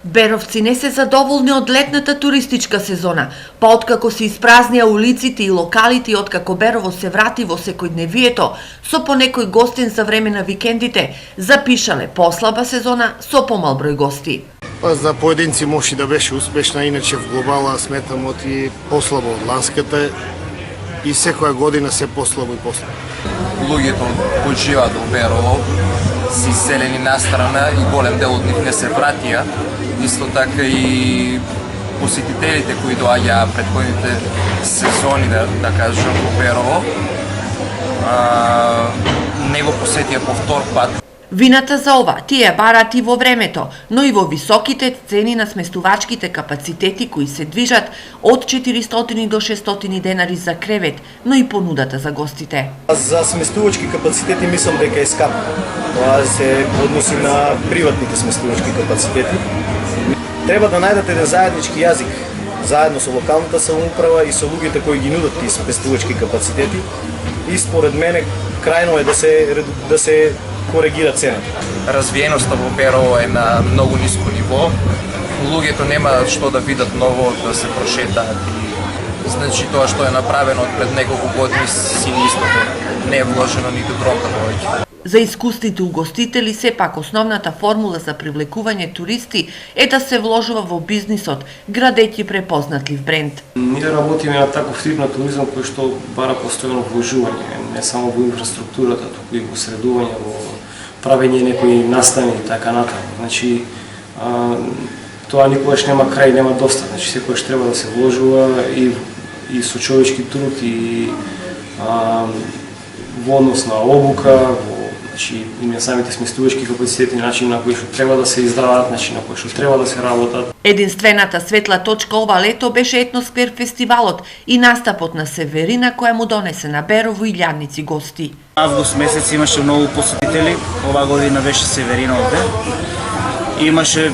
Беровци не се задоволни од летната туристичка сезона, па откако се испразнија улиците и локалите и откако Берово се врати во секојдневието, со по некој гостин за време на викендите, запишале послаба сезона со помал број гости. За поединци може да беше успешна, иначе в глобала сметам оти послабо од ланската и секоја година се послабо и послабо. Луѓето почиваат во Берово, си селени настрана и голем дел од нив не се вратија. Исто така и посетителите кои доаѓаа претходните сезони, да кажам, во Берово, не го посетија повтор пат. Вината за ова тие бараат и во времето, но и во високите цени на сместувачките капацитети кои се движат од 400 до 600 денари за кревет, но и понудата за гостите. За сместувачки капацитети мислам дека е скап. Тоа се односи на приватните сместувачки капацитети. Треба да најдат еден заеднички јазик, заедно со локалната самоуправа и со луѓето кои ги нудат тие сместувачки капацитети. И според мене крајно е да се коригира цената. Развиеноста во Берово е на многу ниско ниво. Луѓето нема што да видат ново, да се прошетаат и значи тоа што е направено пред неколку години си истото. Не е вложено ниту трока повеќе. За искусните угостители сепак основната формула за привлекување туристи е да се вложува во бизнисот, градејќи препознатлив бренд. Ние работиме на таков тип на туризам кој што бара постојано вложување, не само во инфраструктурата, туку и во средување, во правење некои настани и така натаму. Значи, тоа никогаш нема крај, нема доста. Значи, секогаш треба да се вложува и со човечки труд и во однос на обука, значи има самите сместувачки капацитети, начин на кои што треба да се издаваат, начин на кои што треба да се работат. Единствената светла точка ова лето беше Етносквер фестивалот и настапот на Северина која му донесе на Берово и илјадници гости. Август месец имаше многу посетители, оваа година беше Северина овде. Имаше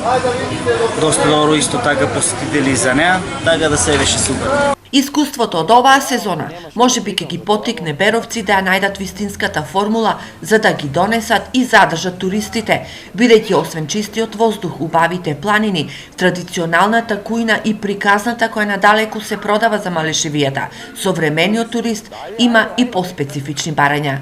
доста добро исто така посетители за неа, така да се беше супер. Искуството од оваа сезона можеби ќе ги поттикне беровци да ја најдат вистинската формула за да ги донесат и задржат туристите, бидејќи освен чистиот воздух, убавите планини, традиционалната кујна и приказната која надалеку се продава за малешевијата, современиот турист има и поспецифични барања.